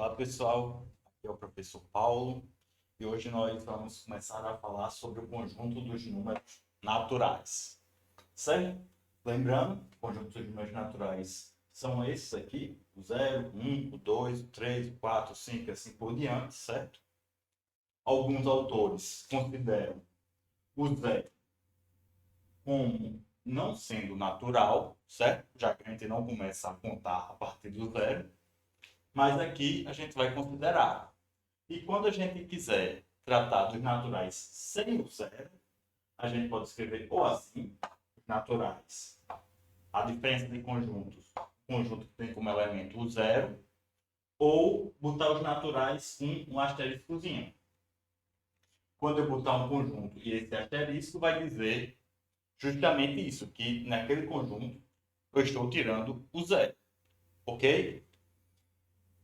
Olá pessoal, aqui é o professor Paulo e hoje nós vamos começar a falar sobre o conjunto dos números naturais, certo? Lembrando, o conjunto dos números naturais são esses aqui, o 0, 1, o 2, o 3, o 4, o 5 e assim por diante, certo? Alguns autores consideram o 0 como não sendo natural, certo? Já que a gente não começa a contar a partir do zero, mas aqui a gente vai considerar. E quando a gente quiser tratar dos naturais sem o zero, a gente pode escrever ou assim, os naturais. A diferença de conjuntos, conjunto que tem como elemento o zero, ou botar os naturais com um asteriscozinho. Quando eu botar um conjunto e esse asterisco vai dizer justamente isso, que naquele conjunto eu estou tirando o zero. Ok?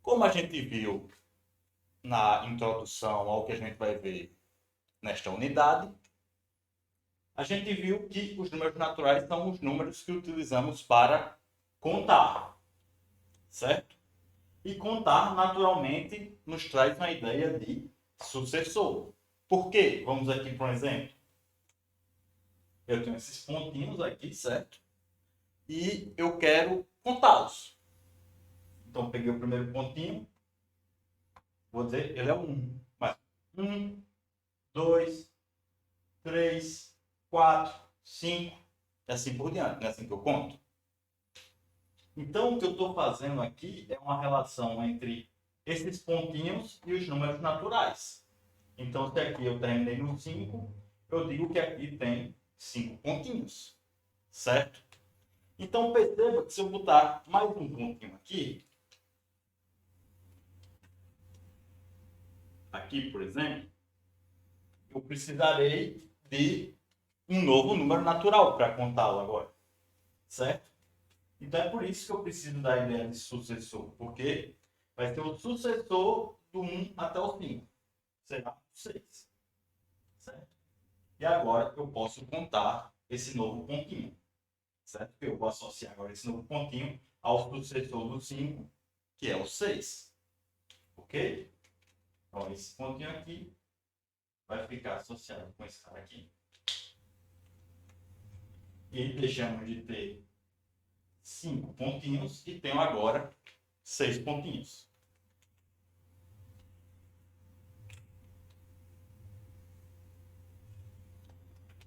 Como a gente viu na introdução ao que a gente vai ver nesta unidade, a gente viu que os números naturais são os números que utilizamos para contar, certo? E contar, naturalmente, nos traz uma ideia de sucessor. Por quê? Vamos aqui para um exemplo. Eu tenho esses pontinhos aqui, certo? E eu quero contá-los. Então, peguei o primeiro pontinho, vou dizer, ele é o 1. Mas 1, 2, 3, 4, 5, e assim por diante, não é assim que eu conto? Então, o que eu estou fazendo aqui é uma relação entre esses pontinhos e os números naturais. Então, se aqui eu terminei no 5, eu digo que aqui tem 5 pontinhos, certo? Então, perceba que se eu botar mais um pontinho aqui, por exemplo, eu precisarei de um novo número natural para contá-lo agora, certo? Então é por isso que eu preciso da ideia de sucessor, porque vai ser o sucessor do 1 até o 5. Será o 6. Certo? E agora eu posso contar esse novo pontinho. Certo? Eu vou associar agora esse novo pontinho ao sucessor do 5, que é o 6. Ok? Então esse pontinho aqui vai ficar associado com esse cara aqui. E deixamos de ter 5 pontinhos e tenho agora 6 pontinhos.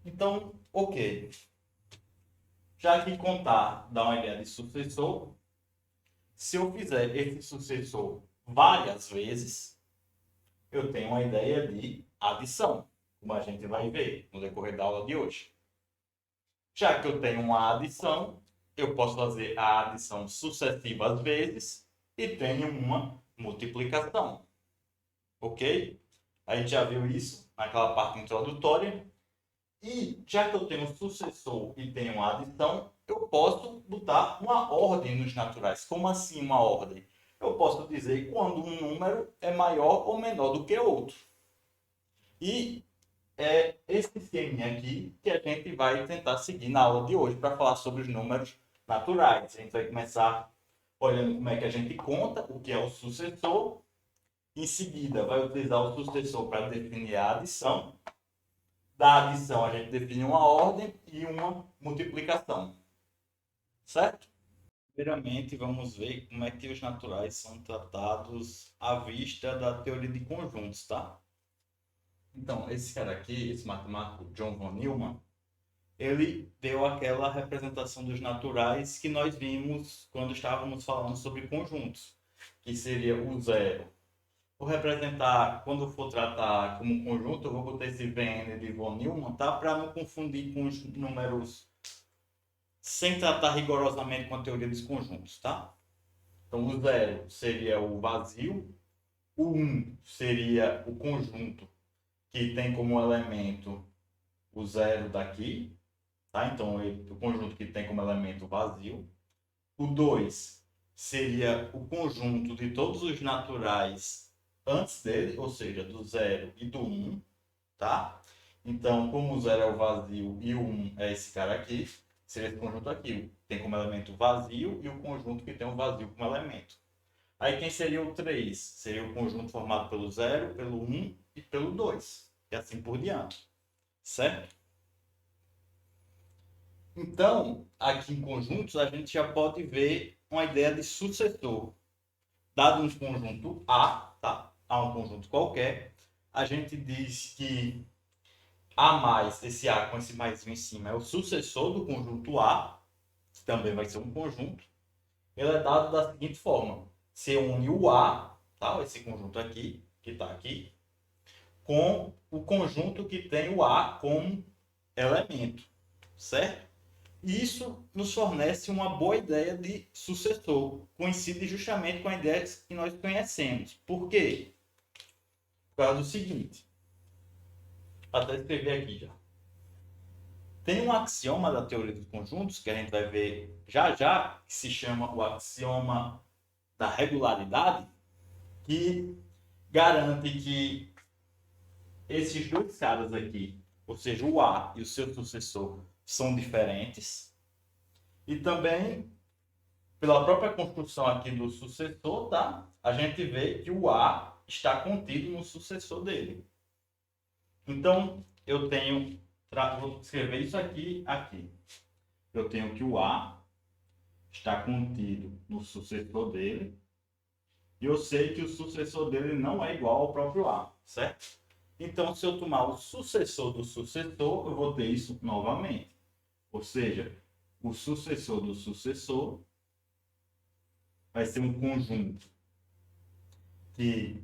Então, ok. Já que contar dá uma ideia de sucessor, se eu fizer esse sucessor várias vezes, eu tenho uma ideia de adição, como a gente vai ver no decorrer da aula de hoje. Já que eu tenho uma adição, eu posso fazer a adição sucessivas vezes e tenho uma multiplicação. Ok? A gente já viu isso naquela parte introdutória. E já que eu tenho um sucessor e tenho uma adição, eu posso botar uma ordem nos naturais. Como assim uma ordem? Eu posso dizer quando um número é maior ou menor do que outro. E é esse esquema aqui que a gente vai tentar seguir na aula de hoje para falar sobre os números naturais. A gente vai começar olhando como é que a gente conta, o que é o sucessor. Em seguida, vai utilizar o sucessor para definir a adição. Da adição, a gente define uma ordem e uma multiplicação. Certo? Primeiramente, vamos ver como é que os naturais são tratados à vista da teoria de conjuntos, tá? Então, esse cara aqui, esse matemático John von Neumann, ele deu aquela representação dos naturais que nós vimos quando estávamos falando sobre conjuntos, que seria o zero. Vou representar, quando for tratar como conjunto, eu vou botar esse Vn de von Neumann, tá? Para não confundir com os números sem tratar rigorosamente com a teoria dos conjuntos, tá? Então, o zero seria o vazio, o 1 seria o conjunto que tem como elemento o zero daqui, tá? Então, o conjunto que tem como elemento vazio. O 2 seria o conjunto de todos os naturais antes dele, ou seja, do 0 e do 1, tá? Então, como o 0 é o vazio e o 1 é esse cara aqui, seria esse conjunto aqui. Tem como elemento vazio e o conjunto que tem o vazio como elemento. Aí quem seria o 3? Seria o conjunto formado pelo 0, pelo 1 e pelo 2. E assim por diante. Certo? Então, aqui em conjuntos, a gente já pode ver uma ideia de sucessor. Dado um conjunto A, tá? A um conjunto qualquer, a gente diz que A mais, esse A com esse mais em cima, é o sucessor do conjunto A, que também vai ser um conjunto. Ele é dado da seguinte forma: você une o A, tá? Esse conjunto aqui, que está aqui, com o conjunto que tem o A como elemento, certo? Isso nos fornece uma boa ideia de sucessor, coincide justamente com a ideia que nós conhecemos. Por quê? Por causa do seguinte, até escrever aqui já. Tem um axioma da teoria dos conjuntos, que a gente vai ver já já, que se chama o axioma da regularidade, que garante que esses dois caras aqui, ou seja, o A e o seu sucessor, são diferentes. E também, pela própria construção aqui do sucessor, tá? A gente vê que o A está contido no sucessor dele. Então, eu tenho, vou escrever isso aqui, aqui. Eu tenho que o A está contido no sucessor dele. E eu sei que o sucessor dele não é igual ao próprio A, certo? Então, se eu tomar o sucessor do sucessor, eu vou ter isso novamente. Ou seja, o sucessor do sucessor vai ser um conjunto que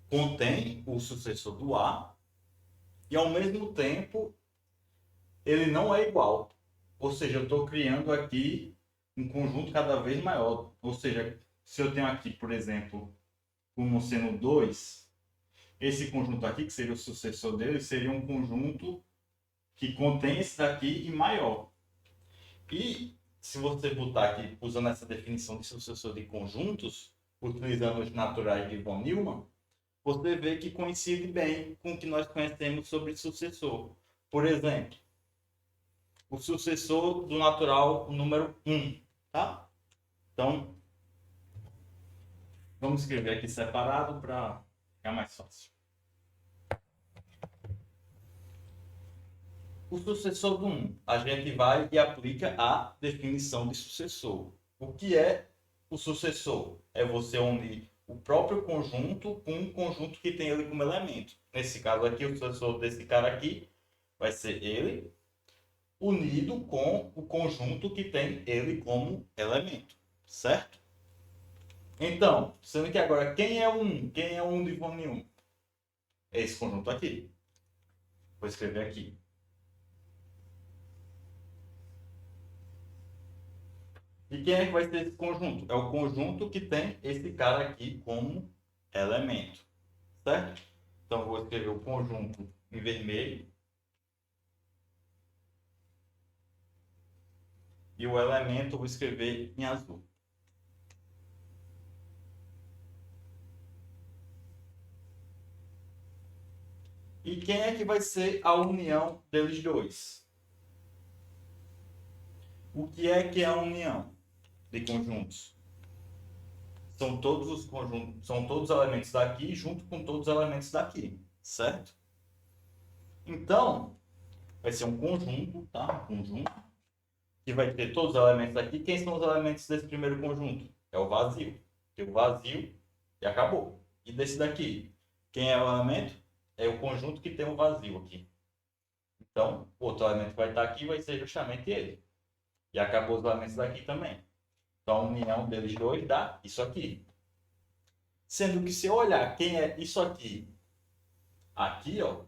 contém o sucessor do A e, ao mesmo tempo, ele não é igual. Ou seja, eu estou criando aqui um conjunto cada vez maior. Ou seja, se eu tenho aqui, por exemplo, como sendo 2, esse conjunto aqui, que seria o sucessor dele, seria um conjunto que contém esse daqui e maior. E se você botar aqui, usando essa definição de sucessor de conjuntos, utilizando os naturais de von Neumann, você vê que coincide bem com o que nós conhecemos sobre sucessor. Por exemplo, o sucessor do natural número 1, tá? Então, vamos escrever aqui separado para ficar mais fácil. O sucessor do 1, a gente vai e aplica a definição de sucessor. O que é o sucessor? É você unir o próprio conjunto com um conjunto que tem ele como elemento. Nesse caso aqui, o sucessor desse cara aqui vai ser ele, unido com o conjunto que tem ele como elemento, certo? Então, sendo que agora, quem é o 1? Quem é o 1 de von Neumann? É esse conjunto aqui. Vou escrever aqui. E quem é que vai ser esse conjunto? É o conjunto que tem esse cara aqui como elemento, certo? Então, vou escrever o conjunto em vermelho. E o elemento vou escrever em azul. E quem é que vai ser a união deles dois? O que é a união de conjuntos? São todos os conjuntos, são todos os elementos daqui junto com todos os elementos daqui, certo? Então, vai ser um conjunto, tá? Um conjunto que vai ter todos os elementos daqui. Quem são os elementos desse primeiro conjunto? É o vazio. Tem o vazio e acabou. E desse daqui, quem é o elemento? É o conjunto que tem o vazio aqui. Então, o outro elemento que vai estar aqui vai ser justamente ele. E acabou os elementos daqui também. Então, a união deles dois dá isso aqui. Sendo que se eu olhar quem é isso aqui, aqui, ó,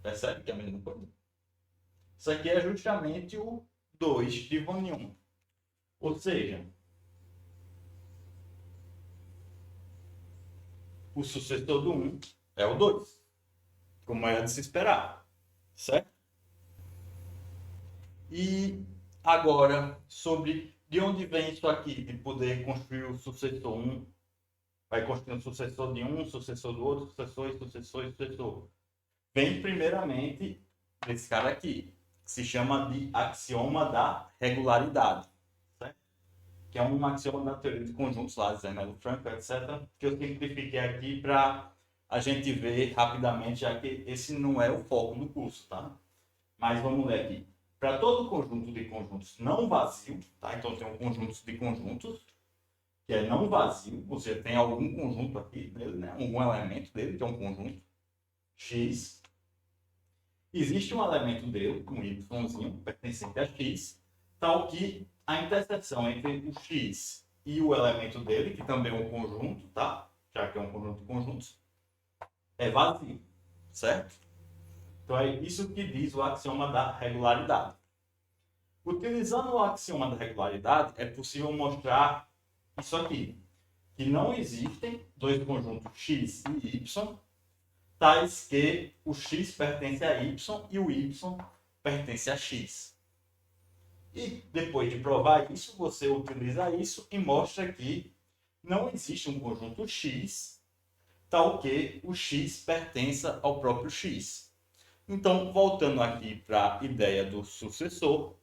percebe que é a mesma coisa? Isso aqui é justamente o 2 de von Neumann. Ou seja, o sucessor do 1 é o 2, como é de se esperar, certo? E agora, sobre de onde vem isso aqui, de poder construir o sucessor 1, vai construir um sucessor de um, sucessor do outro, sucessor e sucessor e sucessor. Vem primeiramente desse cara aqui, que se chama de axioma da regularidade, certo? que é um axioma da teoria de conjuntos lá, Zernelo Franco, etc., que eu simplifiquei aqui para a gente ver rapidamente, já que esse não é o foco do curso, tá? Mas vamos ler aqui. Para todo conjunto de conjuntos não vazio, tá? Então tem um conjunto de conjuntos que é não vazio, você tem algum conjunto aqui dele, né? Algum elemento dele, que é um conjunto X. Existe um elemento dele, um Y pertencente a X, tal que a interseção entre o X e o elemento dele, que também é um conjunto, tá? Já que é um conjunto de conjuntos, é vazio, certo? Então é isso que diz o axioma da regularidade. Utilizando o axioma da regularidade, é possível mostrar isso aqui, que não existem dois conjuntos X e Y, tais que o X pertence a Y e o Y pertence a X. E depois de provar isso, você utiliza isso e mostra que não existe um conjunto X, tal que o X pertença ao próprio X. Então, voltando aqui para a ideia do sucessor,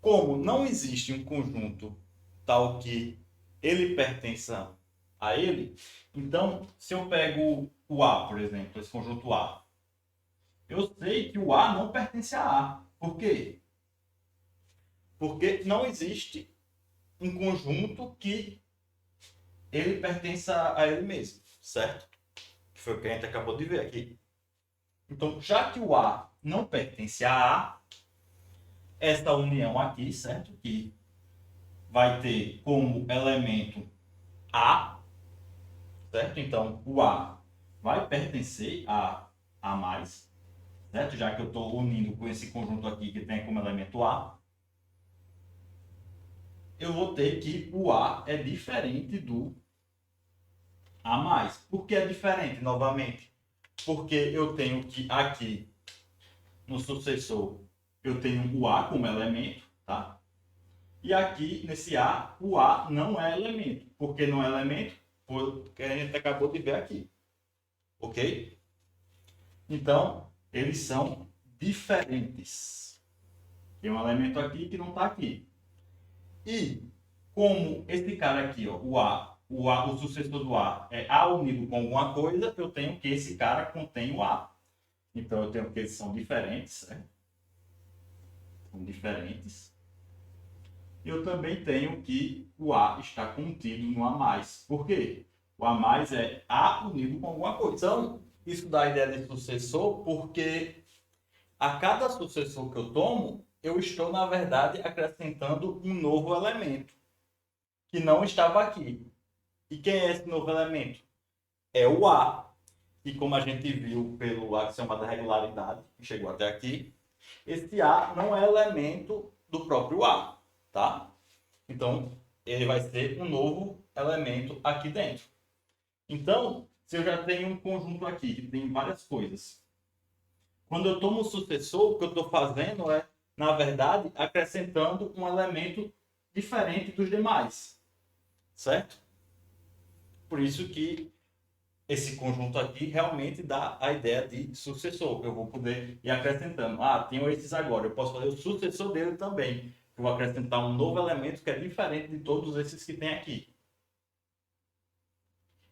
como não existe um conjunto tal que ele pertença a ele, então, se eu pego o A, por exemplo, esse conjunto A, eu sei que o A não pertence a A. Por quê? Porque não existe um conjunto que ele pertença a ele mesmo, certo? Que foi o que a gente acabou de ver aqui. Então, já que o A não pertence a A, esta união aqui, certo? Que vai ter como elemento A, certo? Então, o A vai pertencer a mais, certo? Já que eu estou unindo com esse conjunto aqui que tem como elemento A, eu vou ter que o A é diferente do A mais. Por que é diferente, novamente? Porque eu tenho que aqui, no sucessor, eu tenho o A como elemento, tá? E aqui, nesse A, o A não é elemento. Por que não é elemento? Porque a gente acabou de ver aqui. Ok? Então, eles são diferentes. Tem um elemento aqui que não está aqui. E como esse cara aqui, ó, o sucessor do A é A unido com alguma coisa, eu tenho que esse cara contém o A. Então eu tenho que eles são diferentes, certo? São diferentes. Eu também tenho que o A está contido no A mais. Por quê? O A mais é A unido com alguma coisa. Então, isso dá a ideia de sucessor, porque a cada sucessor que eu tomo, eu estou, na verdade, acrescentando um novo elemento que não estava aqui. E quem é esse novo elemento? É o A. E como a gente viu pelo axioma da regularidade, que chegou até aqui, esse A não é elemento do próprio A, tá? Então, ele vai ser um novo elemento aqui dentro. Então, se eu já tenho um conjunto aqui que tem várias coisas, quando eu tomo o sucessor, o que eu estou fazendo é, na verdade, acrescentando um elemento diferente dos demais, certo? Por isso que esse conjunto aqui realmente dá a ideia de sucessor. Eu vou poder ir acrescentando. Ah, tenho esses agora. Eu posso fazer o sucessor dele também. Eu vou acrescentar um novo elemento que é diferente de todos esses que tem aqui.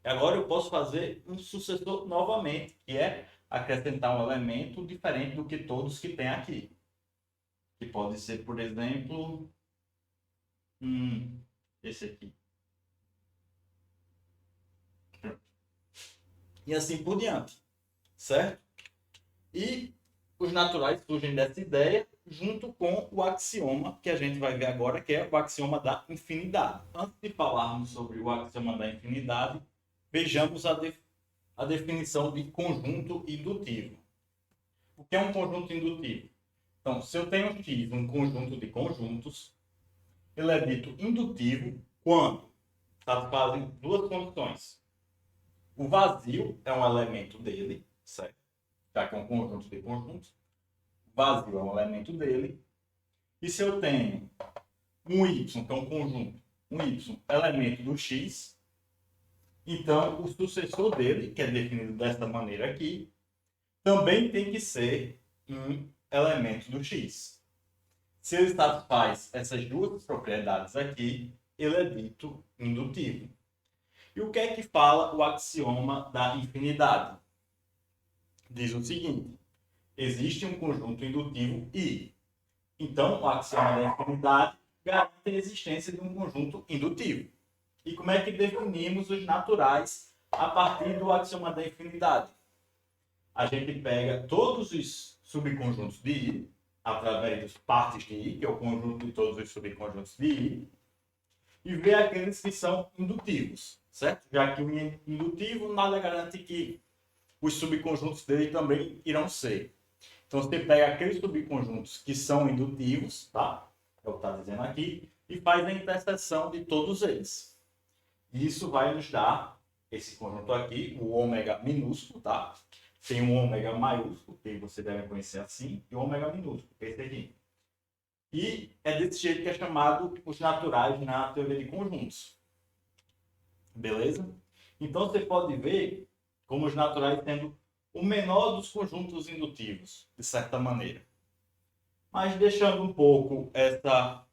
E agora eu posso fazer um sucessor novamente, que é acrescentar um elemento diferente do que todos que tem aqui. Que pode ser, por exemplo, esse aqui. E assim por diante, certo? E os naturais surgem dessa ideia junto com o axioma que a gente vai ver agora, que é o axioma da infinidade. Antes de falarmos sobre o axioma da infinidade, vejamos a definição de conjunto indutivo. O que é um conjunto indutivo? Então, se eu tenho X, um conjunto de conjuntos, ele é dito indutivo quando satisfazem duas condições. O vazio é um elemento dele, certo? Já que é um conjunto de conjuntos. O vazio é um elemento dele. E se eu tenho um Y, que é um conjunto, um Y, elemento do X, então o sucessor dele, que é definido desta maneira aqui, também tem que ser um elemento do X. Se ele satisfaz essas duas propriedades aqui, ele é dito indutivo. E o que é que fala o axioma da infinidade? Diz o seguinte: existe um conjunto indutivo I. Então, o axioma da infinidade garante a existência de um conjunto indutivo. E como é que definimos os naturais a partir do axioma da infinidade? A gente pega todos os subconjuntos de I, através das partes de I, que é o conjunto de todos os subconjuntos de I, e vê aqueles que são indutivos, certo? Já que o indutivo nada garante que os subconjuntos dele também irão ser. Então, você pega aqueles subconjuntos que são indutivos, tá? É o que está dizendo aqui, e faz a interseção de todos eles. E isso vai nos dar esse conjunto aqui, o ômega minúsculo, tá? Tem um ômega maiúsculo, que você deve conhecer assim, e o ômega minúsculo, que é esse aqui. E é desse jeito que é chamado os naturais na teoria de conjuntos. Beleza? Então, você pode ver como os naturais tendo o menor dos conjuntos indutivos, de certa maneira. Mas deixando um pouco essa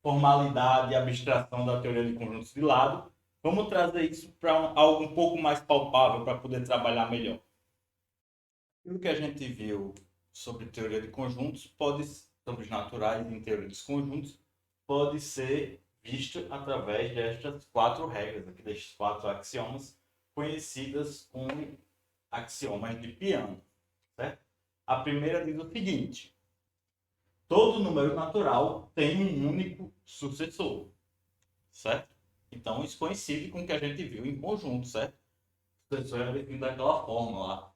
formalidade e abstração da teoria de conjuntos de lado, vamos trazer isso para algo um pouco mais palpável para poder trabalhar melhor. Aquilo que a gente viu sobre teoria de conjuntos, sobre os naturais em teoria dos conjuntos, pode ser visto através destas 4 regras, aqui, destes 4 axiomas, conhecidas como axiomas de Peano. Certo? A primeira diz o seguinte: todo número natural tem um único sucessor. Certo? Então, isso coincide com o que a gente viu em conjunto, certo? O sucessor é definido daquela forma lá.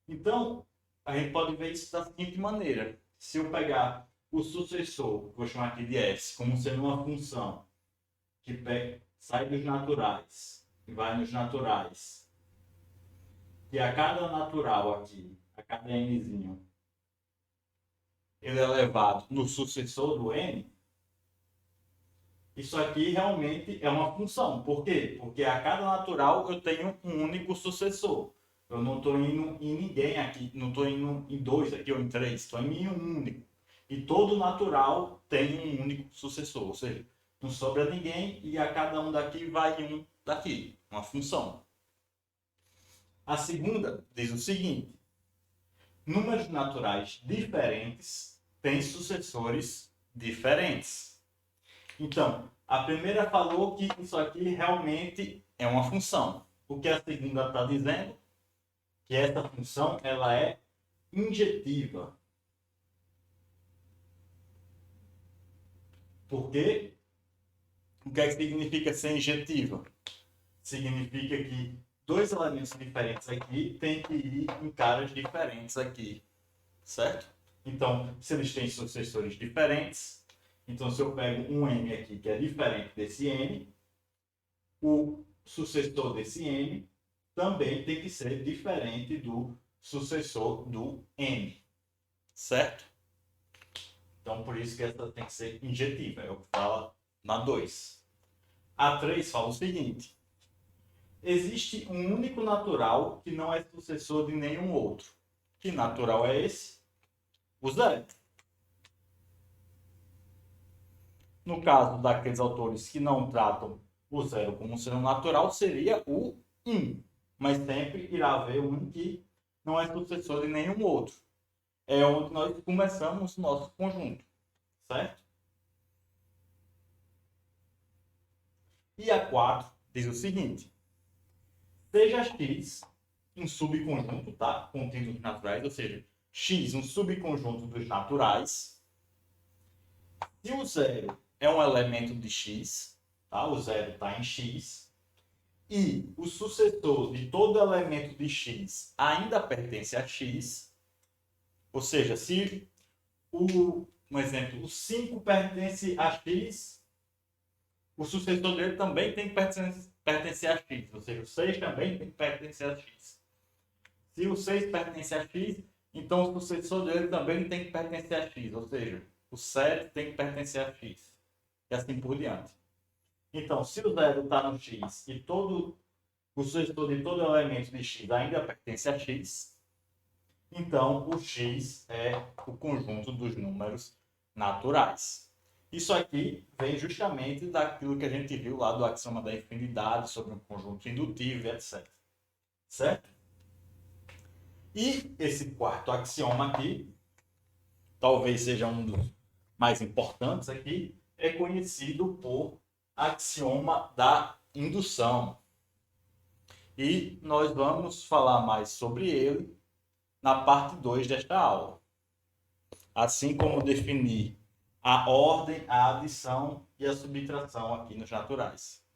Então, a gente pode ver isso da seguinte maneira. Se eu pegar o sucessor, vou chamar aqui de S, como sendo uma função que sai dos naturais e vai nos naturais, que a cada natural aqui, a cada nzinho, ele é levado no sucessor do n, isso aqui realmente é uma função. Por quê? Porque a cada natural eu tenho um único sucessor. Eu não estou indo em ninguém aqui, não estou indo em 2 aqui ou em 3, estou em um único. E todo natural tem um único sucessor, ou seja, não sobra ninguém e a cada um daqui vai um daqui, uma função. A segunda diz o seguinte: números naturais diferentes têm sucessores diferentes. Então, a primeira falou que isso aqui realmente é uma função. O que a segunda está dizendo? Que essa função ela é injetiva. Por quê? O que é que significa ser injetiva? Significa que 2 elementos diferentes aqui têm que ir em caras diferentes aqui. Certo? Então, se eles têm sucessores diferentes, então se eu pego um m aqui que é diferente desse m, o sucessor desse m também tem que ser diferente do sucessor do m. Certo? Então, por isso que essa tem que ser injetiva. É o que fala na 2. A 3 fala o seguinte: existe um único natural que não é sucessor de nenhum outro. Que natural é esse? O zero. No caso daqueles autores que não tratam o zero como sendo natural, seria o 1. Mas sempre irá haver um que não é sucessor de nenhum outro. É onde nós começamos o nosso conjunto. Certo? E a 4 diz o seguinte: seja x um subconjunto, tá? Contendo os naturais, ou seja, x um subconjunto dos naturais. Se o zero é um elemento de x, tá? O zero está em x, e o sucessor de todo elemento de x ainda pertence a x, ou seja, se um exemplo, o 5 pertence a x, o sucessor dele também tem que pertencer a x, ou seja, o 6 também tem que pertencer a x. Se o 6 pertence a x, então o sucessor dele também tem que pertencer a x, ou seja, o 7 tem que pertencer a x. E assim por diante. Então, se o 0 está no x e o sucessor de todo elemento de x ainda pertence a x, então o x é o conjunto dos números naturais. Isso aqui vem justamente daquilo que a gente viu lá do axioma da infinidade sobre um conjunto indutivo, etc. Certo? E esse quarto axioma aqui, talvez seja um dos mais importantes aqui, é conhecido por axioma da indução. E nós vamos falar mais sobre ele na parte 2 desta aula. Assim como definir a ordem, a adição e a subtração aqui nos naturais.